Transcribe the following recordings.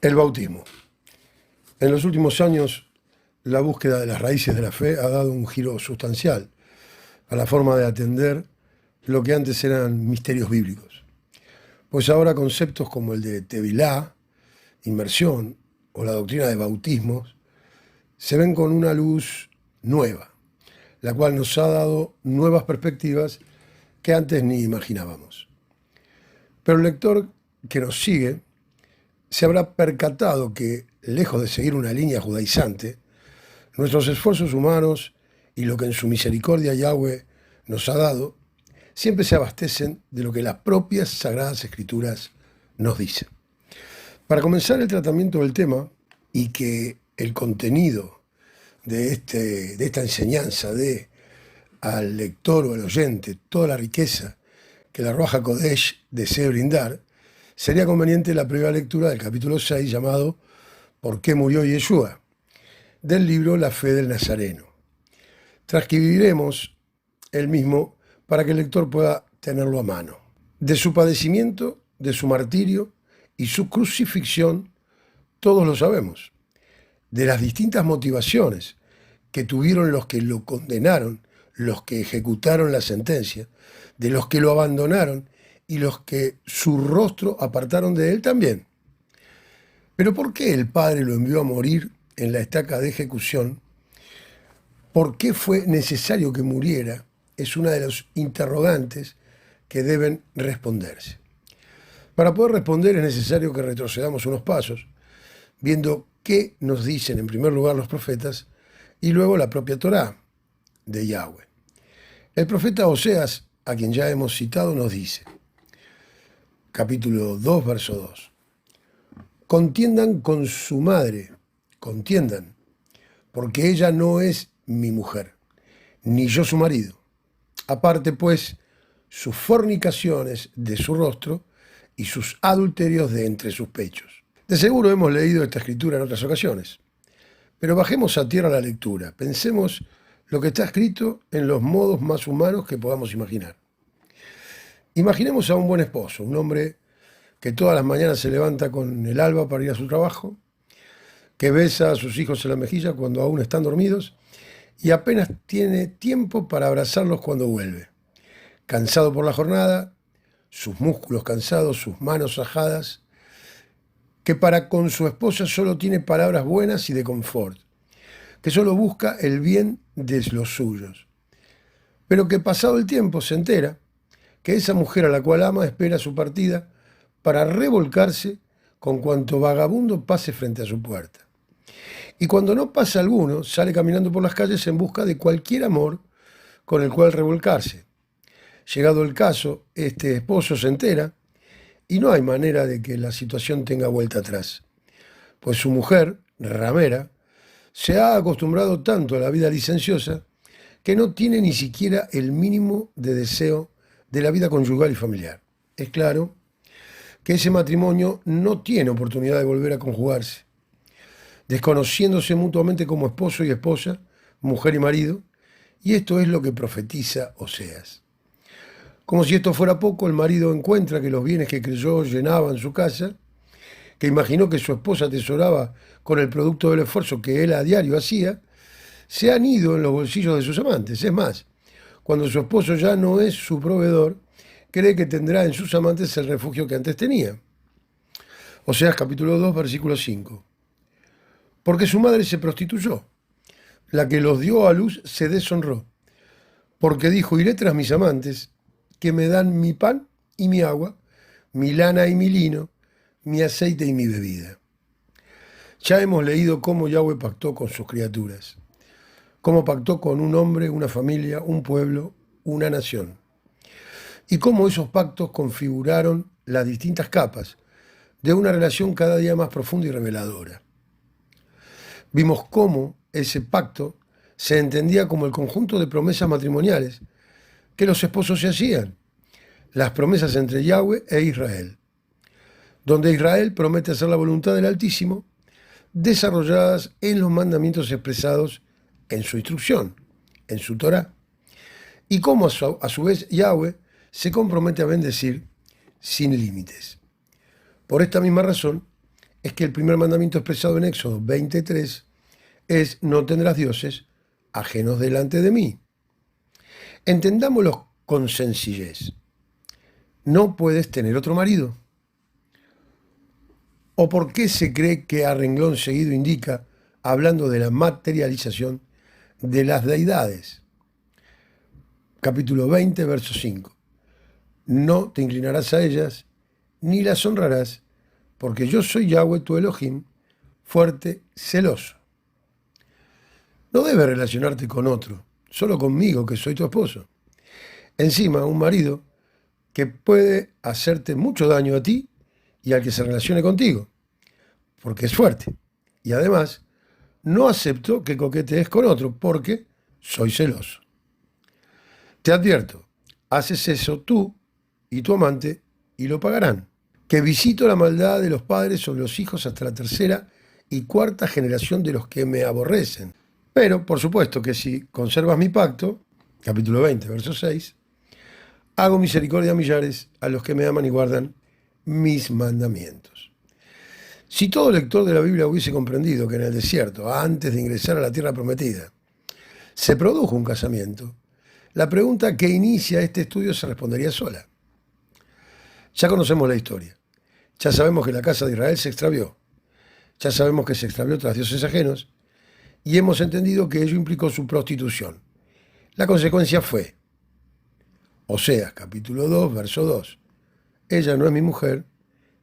El bautismo. En los últimos años, la búsqueda de las raíces de la fe ha dado un giro sustancial a la forma de atender lo que antes eran misterios bíblicos. Pues ahora conceptos como el de Tevilá, inmersión o la doctrina de bautismos se ven con una luz nueva, la cual nos ha dado nuevas perspectivas que antes ni imaginábamos. Pero el lector que nos sigue se habrá percatado que, lejos de seguir una línea judaizante, nuestros esfuerzos humanos y lo que en su misericordia Yahweh nos ha dado, siempre se abastecen de lo que las propias Sagradas Escrituras nos dicen. Para comenzar el tratamiento del tema y que el contenido de esta enseñanza dé al lector o al oyente toda la riqueza que la Ruach HaKodesh desea brindar, sería conveniente la primera lectura del capítulo 6 llamado ¿Por qué murió Yeshua?, del libro La fe del Nazareno. Transcribiremos el mismo para que el lector pueda tenerlo a mano. De su padecimiento, de su martirio y su crucifixión, todos lo sabemos. De las distintas motivaciones que tuvieron los que lo condenaron, los que ejecutaron la sentencia, de los que lo abandonaron y los que su rostro apartaron de él también. Pero ¿por qué el Padre lo envió a morir en la estaca de ejecución? ¿Por qué fue necesario que muriera? Es una de los interrogantes que deben responderse. Para poder responder es necesario que retrocedamos unos pasos, viendo qué nos dicen en primer lugar los profetas y luego la propia Torá de Yahweh. El profeta Oseas, a quien ya hemos citado, nos dice, capítulo 2, verso 2, contiendan con su madre, contiendan, porque ella no es mi mujer, ni yo su marido. Aparte, pues, sus fornicaciones de su rostro y sus adulterios de entre sus pechos. De seguro hemos leído esta escritura en otras ocasiones, pero bajemos a tierra la lectura, pensemos lo que está escrito en los modos más humanos que podamos imaginar. Imaginemos a un buen esposo, un hombre que todas las mañanas se levanta con el alba para ir a su trabajo, que besa a sus hijos en la mejilla cuando aún están dormidos y apenas tiene tiempo para abrazarlos cuando vuelve. Cansado por la jornada, sus músculos cansados, sus manos ajadas, que para con su esposa solo tiene palabras buenas y de confort, que solo busca el bien de los suyos, pero que pasado el tiempo se entera que esa mujer a la cual ama espera su partida para revolcarse con cuanto vagabundo pase frente a su puerta. Y cuando no pasa alguno, sale caminando por las calles en busca de cualquier amor con el cual revolcarse. Llegado el caso, este esposo se entera y no hay manera de que la situación tenga vuelta atrás, pues su mujer, ramera, se ha acostumbrado tanto a la vida licenciosa que no tiene ni siquiera el mínimo de deseo de la vida conyugal y familiar. Es claro que ese matrimonio no tiene oportunidad de volver a conjugarse, desconociéndose mutuamente como esposo y esposa, mujer y marido, y esto es lo que profetiza Oseas. Como si esto fuera poco, el marido encuentra que los bienes que creyó llenaban su casa, que imaginó que su esposa atesoraba con el producto del esfuerzo que él a diario hacía, se han ido en los bolsillos de sus amantes. Es más, cuando su esposo ya no es su proveedor, cree que tendrá en sus amantes el refugio que antes tenía. Oseas capítulo 2, versículo 5. Porque su madre se prostituyó, la que los dio a luz se deshonró, porque dijo, iré tras mis amantes, que me dan mi pan y mi agua, mi lana y mi lino, mi aceite y mi bebida. Ya hemos leído cómo Yahweh pactó con sus criaturas, cómo pactó con un hombre, una familia, un pueblo, una nación, y cómo esos pactos configuraron las distintas capas de una relación cada día más profunda y reveladora. Vimos cómo ese pacto se entendía como el conjunto de promesas matrimoniales que los esposos se hacían, las promesas entre Yahweh e Israel, donde Israel promete hacer la voluntad del Altísimo, desarrolladas en los mandamientos expresados en su instrucción, en su Torá, y cómo a su vez Yahweh se compromete a bendecir sin límites. Por esta misma razón, es que el primer mandamiento expresado en Éxodo 23 es: no tendrás dioses ajenos delante de mí. Entendámoslo con sencillez. No puedes tener otro marido. ¿O por qué se cree que a renglón seguido indica, hablando de la materialización de las deidades? Capítulo 20, verso 5. No te inclinarás a ellas, ni las honrarás, porque yo soy Yahweh tu Elohim, fuerte, celoso. No debes relacionarte con otro, solo conmigo, que soy tu esposo. Encima, un marido que puede hacerte mucho daño a ti y al que se relacione contigo, porque es fuerte. Y además, no acepto que coquetees con otro, porque soy celoso. Te advierto, haces eso tú y tu amante, y lo pagarán. Que visito la maldad de los padres sobre los hijos hasta la tercera y cuarta generación de los que me aborrecen. Pero, por supuesto, que si conservas mi pacto, capítulo 20, verso 6, hago misericordia a millares a los que me aman y guardan mis mandamientos. Si todo lector de la Biblia hubiese comprendido que en el desierto, antes de ingresar a la tierra prometida, se produjo un casamiento, la pregunta que inicia este estudio se respondería sola. Ya conocemos la historia. Ya sabemos que la casa de Israel se extravió. Ya sabemos que se extravió tras dioses ajenos. Y hemos entendido que ello implicó su prostitución. La consecuencia fue, Oseas, capítulo 2, verso 2. Ella no es mi mujer,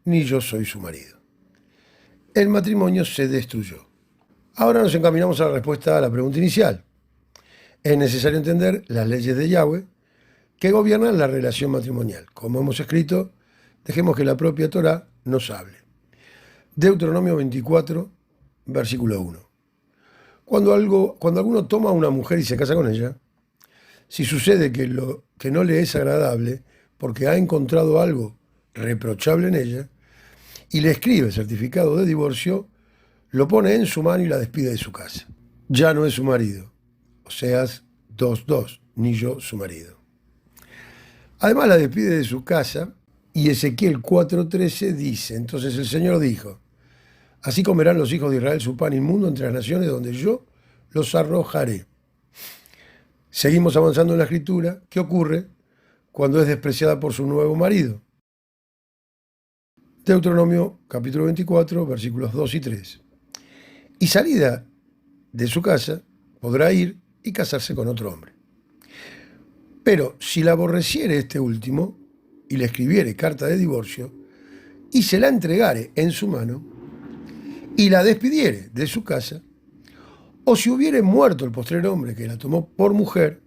ni yo soy su marido. El matrimonio se destruyó. Ahora nos encaminamos a la respuesta a la pregunta inicial. Es necesario entender las leyes de Yahweh que gobiernan la relación matrimonial. Como hemos escrito, dejemos que la propia Torá nos hable. Deuteronomio 24, versículo 1. Cuando alguno toma a una mujer y se casa con ella, si sucede que lo que no le es agradable porque ha encontrado algo reprochable en ella, y le escribe certificado de divorcio, lo pone en su mano y la despide de su casa. Ya no es su marido. Oseas 2:2, ni yo su marido. Además la despide de su casa, y Ezequiel 4:13 dice: entonces el Señor dijo, así comerán los hijos de Israel su pan inmundo entre las naciones donde yo los arrojaré. Seguimos avanzando en la escritura. ¿Qué ocurre cuando es despreciada por su nuevo marido? Deuteronomio capítulo 24, versículos 2 y 3. Y salida de su casa, podrá ir y casarse con otro hombre. Pero si la aborreciere este último, y le escribiere carta de divorcio, y se la entregare en su mano, y la despidiere de su casa, o si hubiere muerto el postrer hombre que la tomó por mujer,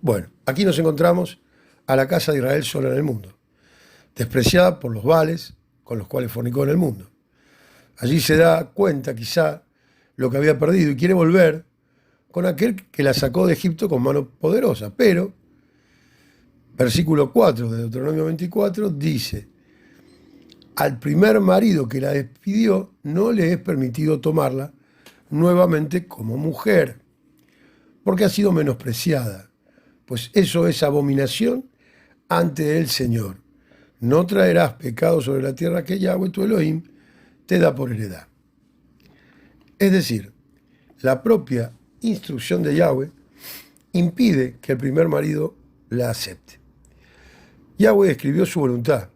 bueno, aquí nos encontramos a la casa de Israel sola en el mundo, despreciada por los Baales con los cuales fornicó en el mundo. Allí se da cuenta quizá lo que había perdido y quiere volver con aquel que la sacó de Egipto con mano poderosa. Pero, versículo 4 de Deuteronomio 24 dice: al primer marido que la despidió no le es permitido tomarla nuevamente como mujer, porque ha sido menospreciada, pues eso es abominación ante el Señor. No traerás pecado sobre la tierra que Yahweh tu Elohim te da por heredad. Es decir, la propia instrucción de Yahweh impide que el primer marido la acepte. Yahweh escribió su voluntad,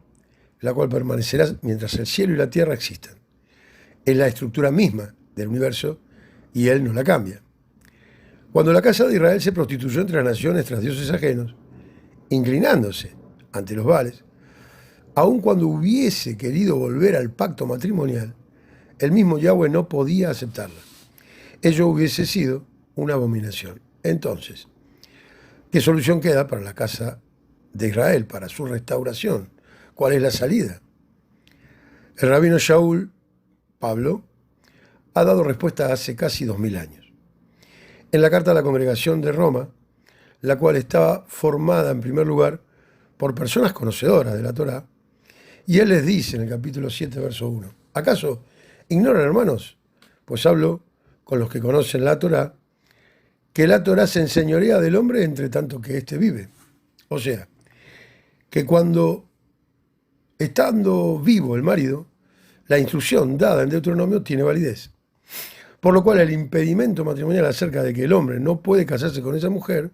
la cual permanecerá mientras el cielo y la tierra existan. Es la estructura misma del universo y Él no la cambia. Cuando la casa de Israel se prostituyó entre las naciones tras dioses ajenos, inclinándose ante los Baales, aun cuando hubiese querido volver al pacto matrimonial, el mismo Yahweh no podía aceptarla. Ello hubiese sido una abominación. Entonces, ¿qué solución queda para la casa de Israel, para su restauración? ¿Cuál es la salida? El rabino Shaul, Pablo, ha dado respuesta hace casi 2000 años. En la carta a la congregación de Roma, la cual estaba formada en primer lugar por personas conocedoras de la Torá, y él les dice en el capítulo 7, verso 1, ¿acaso ignoran, hermanos? Pues hablo con los que conocen la Torá, que la Torá se enseñorea del hombre entre tanto que éste vive. O sea, que cuando, estando vivo el marido, la instrucción dada en Deuteronomio tiene validez. Por lo cual el impedimento matrimonial acerca de que el hombre no puede casarse con esa mujer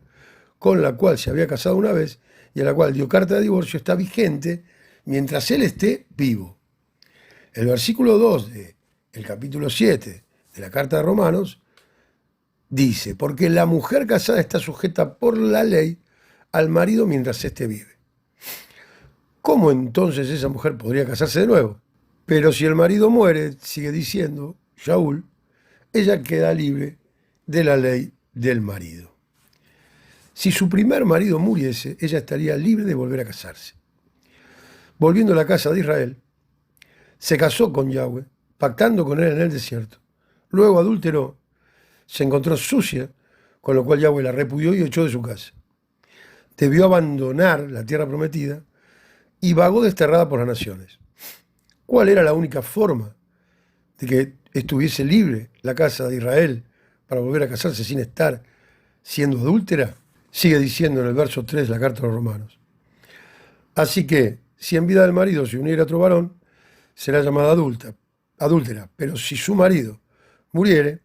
con la cual se había casado una vez y a la cual dio carta de divorcio está vigente mientras él esté vivo. El versículo 2 del capítulo 7 de la carta de Romanos dice, porque la mujer casada está sujeta por la ley al marido mientras éste vive. ¿Cómo entonces esa mujer podría casarse de nuevo? Pero si el marido muere, sigue diciendo Shaul, ella queda libre de la ley del marido. Si su primer marido muriese, ella estaría libre de volver a casarse. Volviendo a la casa de Israel, se casó con Yahweh, pactando con él en el desierto. Luego adulteró, se encontró sucia, con lo cual Yahweh la repudió y echó de su casa. Debió abandonar la tierra prometida y vagó desterrada por las naciones. ¿Cuál era la única forma de que estuviese libre la casa de Israel para volver a casarse sin estar siendo adúltera? Sigue diciendo en el verso 3 la carta de los Romanos. Así que, si en vida del marido se uniera otro varón, será llamada adúltera, pero si su marido muriere,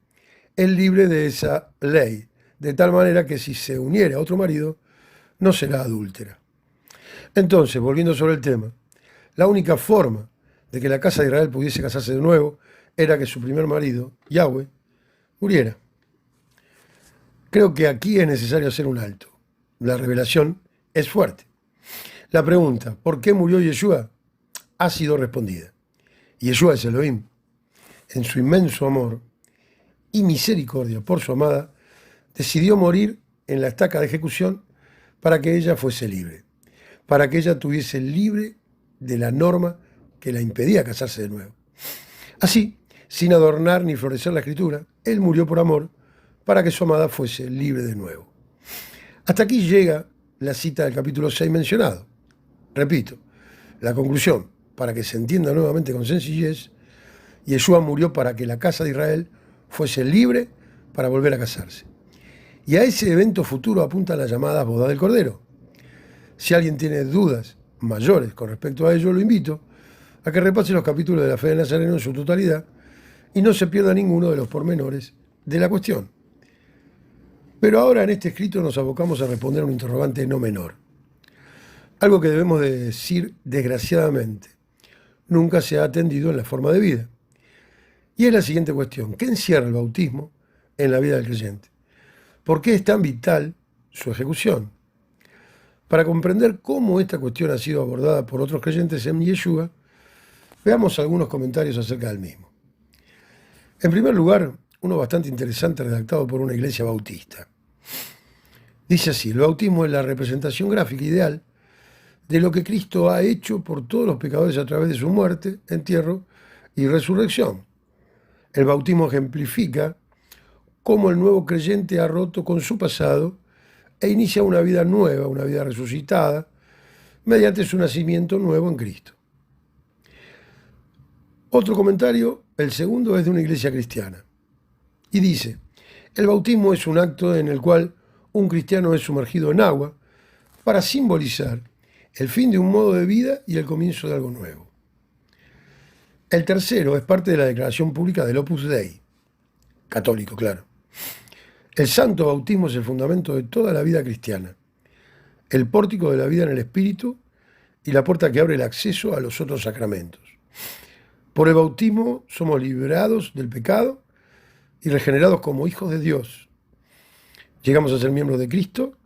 es libre de esa ley, de tal manera que si se uniera a otro marido, no será adúltera. Entonces, volviendo sobre el tema, la única forma de que la casa de Israel pudiese casarse de nuevo era que su primer marido, Yahweh, muriera. Creo que aquí es necesario hacer un alto. La revelación es fuerte. La pregunta, ¿por qué murió Yeshua?, ha sido respondida. Yeshua es Elohim. En su inmenso amor y misericordia por su amada, decidió morir en la estaca de ejecución para que ella fuese libre, para que ella tuviese libre de la norma que la impedía casarse de nuevo. Así, sin adornar ni florecer la escritura, él murió por amor para que su amada fuese libre de nuevo. Hasta aquí llega la cita del capítulo 6 mencionado. Repito, la conclusión, para que se entienda nuevamente con sencillez, Yeshua murió para que la casa de Israel fuese libre para volver a casarse. Y a ese evento futuro apunta la llamada boda del Cordero. Si alguien tiene dudas mayores con respecto a ello, lo invito a que repase los capítulos de la fe de Nazareno en su totalidad y no se pierda ninguno de los pormenores de la cuestión. Pero ahora en este escrito nos abocamos a responder un interrogante no menor. Algo que debemos de decir desgraciadamente nunca se ha atendido en la forma de vida. Y es la siguiente cuestión: ¿qué encierra el bautismo en la vida del creyente? ¿Por qué es tan vital su ejecución? Para comprender cómo esta cuestión ha sido abordada por otros creyentes en Yeshua, veamos algunos comentarios acerca del mismo. En primer lugar, uno bastante interesante redactado por una iglesia bautista. Dice así: el bautismo es la representación gráfica ideal de lo que Cristo ha hecho por todos los pecadores a través de su muerte, entierro y resurrección. El bautismo ejemplifica cómo el nuevo creyente ha roto con su pasado e inicia una vida nueva, una vida resucitada, mediante su nacimiento nuevo en Cristo. Otro comentario, el segundo, es de una iglesia cristiana. Y dice: el bautismo es un acto en el cual un cristiano es sumergido en agua para simbolizar el fin de un modo de vida y el comienzo de algo nuevo. El tercero es parte de la declaración pública del Opus Dei, católico, claro. El santo bautismo es el fundamento de toda la vida cristiana, el pórtico de la vida en el Espíritu y la puerta que abre el acceso a los otros sacramentos. Por el bautismo somos liberados del pecado y regenerados como hijos de Dios. Llegamos a ser miembros de Cristo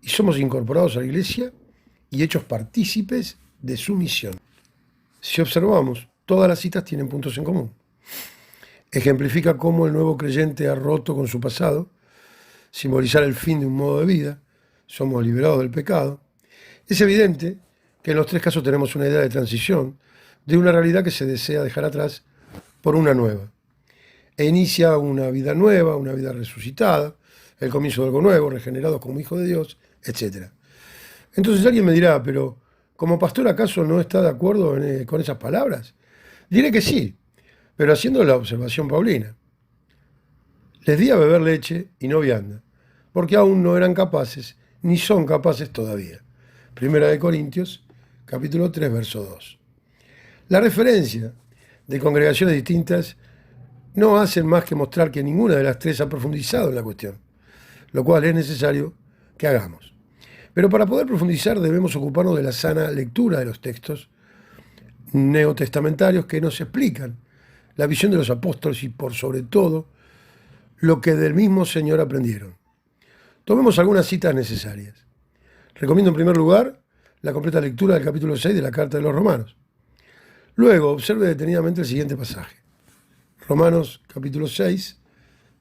y somos incorporados a la Iglesia y hechos partícipes de su misión. Si observamos, todas las citas tienen puntos en común. Ejemplifica cómo el nuevo creyente ha roto con su pasado, simbolizar el fin de un modo de vida, somos liberados del pecado. Es evidente que en los tres casos tenemos una idea de transición de una realidad que se desea dejar atrás por una nueva. E inicia una vida nueva, una vida resucitada, el comienzo de algo nuevo, regenerados como hijos de Dios, etc. Entonces alguien me dirá, pero ¿como pastor acaso no está de acuerdo con esas palabras? Diré que sí, pero haciendo la observación paulina. Les di a beber leche y no vianda, porque aún no eran capaces, ni son capaces todavía. Primera de Corintios, capítulo 3, verso 2. La referencia de congregaciones distintas no hacen más que mostrar que ninguna de las tres ha profundizado en la cuestión, lo cual es necesario que hagamos. Pero para poder profundizar debemos ocuparnos de la sana lectura de los textos neotestamentarios que nos explican la visión de los apóstoles y por sobre todo lo que del mismo Señor aprendieron. Tomemos algunas citas necesarias. Recomiendo en primer lugar la completa lectura del capítulo 6 de la Carta de los Romanos. Luego observe detenidamente el siguiente pasaje. Romanos capítulo 6,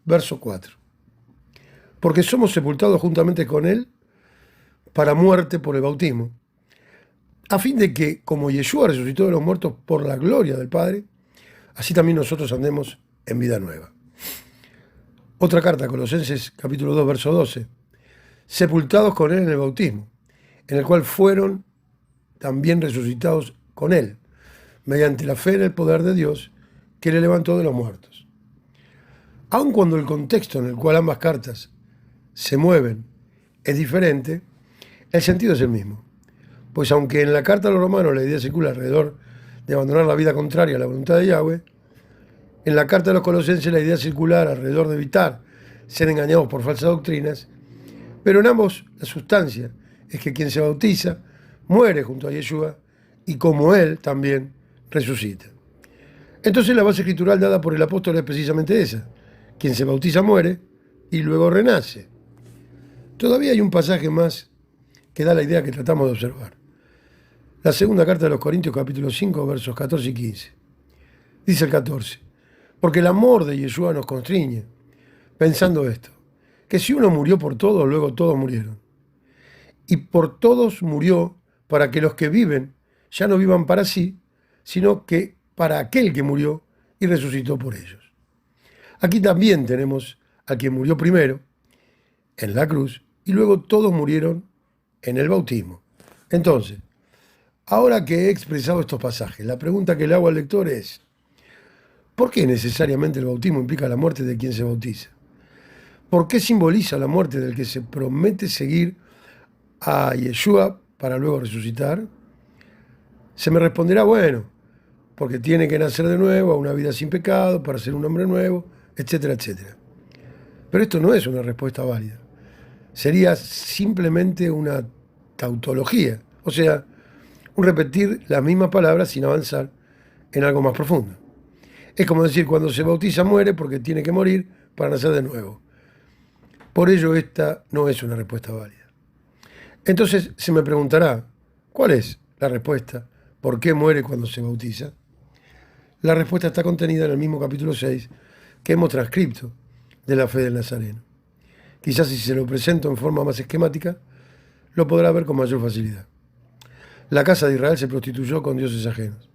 verso 4. Porque somos sepultados juntamente con Él para muerte por el bautismo, a fin de que, como Yeshua resucitó de los muertos por la gloria del Padre, así también nosotros andemos en vida nueva. Otra carta, Colosenses capítulo 2, verso 12. Sepultados con Él en el bautismo, en el cual fueron también resucitados con Él, mediante la fe en el poder de Dios, que le levantó de los muertos. Aun cuando el contexto en el cual ambas cartas se mueven es diferente, el sentido es el mismo. Pues aunque en la carta a los romanos la idea circula alrededor de abandonar la vida contraria a la voluntad de Yahweh, en la carta de los colosenses la idea circular alrededor de evitar ser engañados por falsas doctrinas, pero en ambos la sustancia es que quien se bautiza muere junto a Yeshua y como Él también resucita. Entonces la base escritural dada por el apóstol es precisamente esa. Quien se bautiza muere y luego renace. Todavía hay un pasaje más que da la idea que tratamos de observar. La segunda carta de los Corintios capítulo 5 versos 14 y 15. Dice el 14. Porque el amor de Yeshua nos constriñe, pensando esto, que si uno murió por todos, luego todos murieron. Y por todos murió para que los que viven ya no vivan para sí, sino que para aquel que murió y resucitó por ellos. Aquí también tenemos al que murió primero en la cruz y luego todos murieron en el bautismo. Entonces, ahora que he expresado estos pasajes, la pregunta que le hago al lector es, ¿por qué necesariamente el bautismo implica la muerte de quien se bautiza? ¿Por qué simboliza la muerte del que se promete seguir a Yeshua para luego resucitar? Se me responderá, bueno, porque tiene que nacer de nuevo a una vida sin pecado, para ser un hombre nuevo, etcétera, etcétera. Pero esto no es una respuesta válida. Sería simplemente una tautología, o sea, un repetir las mismas palabras sin avanzar en algo más profundo. Es como decir, cuando se bautiza muere porque tiene que morir para nacer de nuevo. Por ello esta no es una respuesta válida. Entonces se me preguntará, ¿cuál es la respuesta? ¿Por qué muere cuando se bautiza? La respuesta está contenida en el mismo capítulo 6 que hemos transcrito de la fe del Nazareno. Quizás si se lo presento en forma más esquemática, lo podrá ver con mayor facilidad. La casa de Israel se prostituyó con dioses ajenos.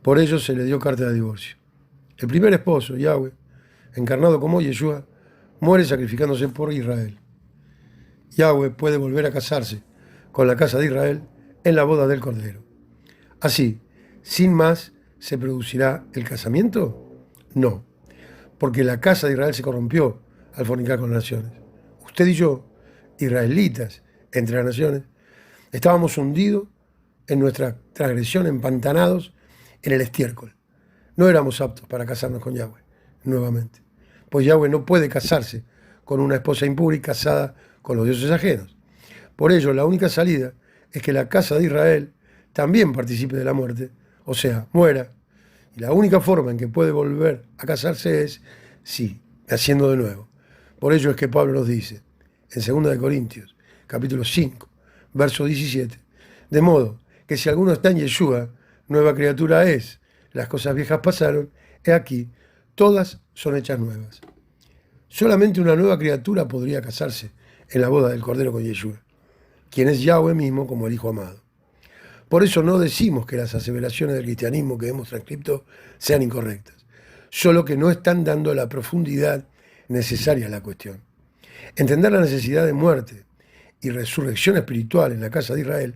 Por ello se le dio carta de divorcio. El primer esposo, Yahweh, encarnado como Yeshua, muere sacrificándose por Israel. Yahweh puede volver a casarse con la casa de Israel en la boda del Cordero. Así, sin más, ¿se producirá el casamiento? No, porque la casa de Israel se corrompió al fornicar con las naciones. Usted y yo, israelitas entre las naciones, estábamos hundidos en nuestra transgresión, empantanados en el estiércol. No éramos aptos para casarnos con Yahweh nuevamente, pues Yahweh no puede casarse con una esposa impura y casada con los dioses ajenos. Por ello, la única salida es que la casa de Israel también participe de la muerte, o sea, muera. Y la única forma en que puede volver a casarse es, sí, naciendo de nuevo. Por ello es que Pablo nos dice, en 2 Corintios, capítulo 5, verso 17, de modo que si alguno está en Yeshua, nueva criatura es, las cosas viejas pasaron, he aquí, todas son hechas nuevas. Solamente una nueva criatura podría casarse en la boda del Cordero con Yeshua, quien es Yahweh mismo como el Hijo amado. Por eso no decimos que las aseveraciones del cristianismo que hemos transcrito sean incorrectas, solo que no están dando la profundidad necesaria a la cuestión. Entender la necesidad de muerte y resurrección espiritual en la casa de Israel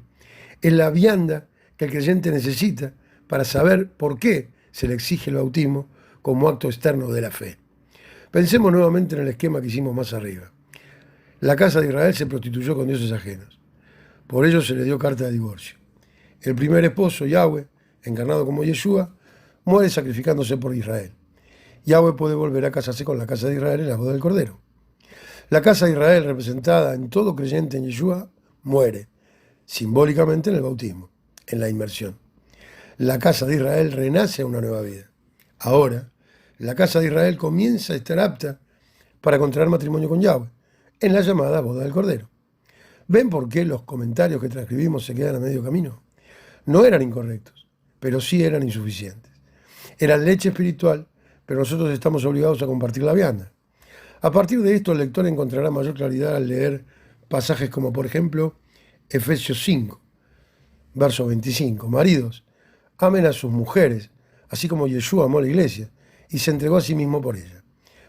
es la vianda que el creyente necesita para saber por qué se le exige el bautismo como acto externo de la fe. Pensemos nuevamente en el esquema que hicimos más arriba. La casa de Israel se prostituyó con dioses ajenos. Por ello se le dio carta de divorcio. El primer esposo, Yahweh, encarnado como Yeshua, muere sacrificándose por Israel. Yahweh puede volver a casarse con la casa de Israel en la boda del Cordero. La casa de Israel, representada en todo creyente en Yeshua, muere, simbólicamente en el bautismo, en la inmersión. La casa de Israel renace a una nueva vida. Ahora, la casa de Israel comienza a estar apta para contraer matrimonio con Yahweh, en la llamada boda del Cordero. ¿Ven por qué los comentarios que transcribimos se quedan a medio camino? No eran incorrectos, pero sí eran insuficientes. Eran leche espiritual, pero nosotros estamos obligados a compartir la vianda. A partir de esto, el lector encontrará mayor claridad al leer pasajes como, por ejemplo, Efesios 5, verso 25. Maridos, amen a sus mujeres, así como Yeshua amó a la iglesia y se entregó a sí mismo por ella,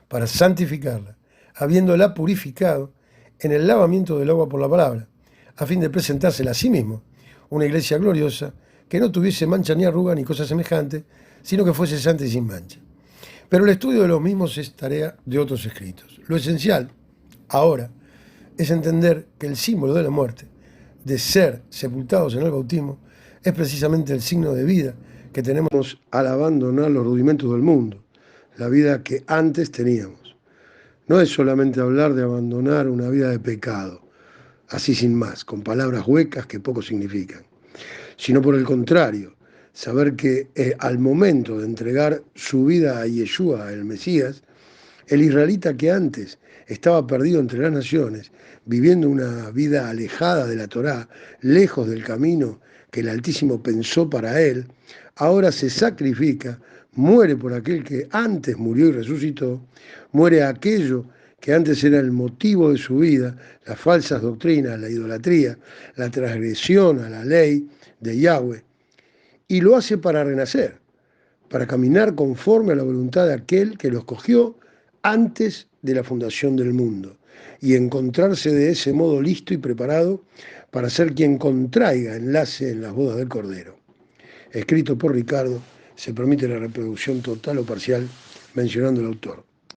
para santificarla, habiéndola purificado en el lavamiento del agua por la palabra, a fin de presentársela a sí mismo, una iglesia gloriosa, que no tuviese mancha ni arruga ni cosa semejante, sino que fuese santa y sin mancha. Pero el estudio de los mismos es tarea de otros escritos. Lo esencial, ahora, es entender que el símbolo de la muerte, de ser sepultados en el bautismo, es precisamente el signo de vida que tenemos al abandonar los rudimentos del mundo, la vida que antes teníamos. No es solamente hablar de abandonar una vida de pecado, así sin más, con palabras huecas que poco significan, sino por el contrario, saber que al momento de entregar su vida a Yeshua, el Mesías, el israelita que antes estaba perdido entre las naciones, viviendo una vida alejada de la Torá, lejos del camino que el Altísimo pensó para él, ahora se sacrifica, muere por aquel que antes murió y resucitó, muere aquello que antes era el motivo de su vida, las falsas doctrinas, la idolatría, la transgresión a la ley de Yahweh, y lo hace para renacer, para caminar conforme a la voluntad de aquel que lo escogió antes de la fundación del mundo, y encontrarse de ese modo listo y preparado para ser quien contraiga enlace en las bodas del Cordero. Escrito por Ricardo, se permite la reproducción total o parcial mencionando al autor.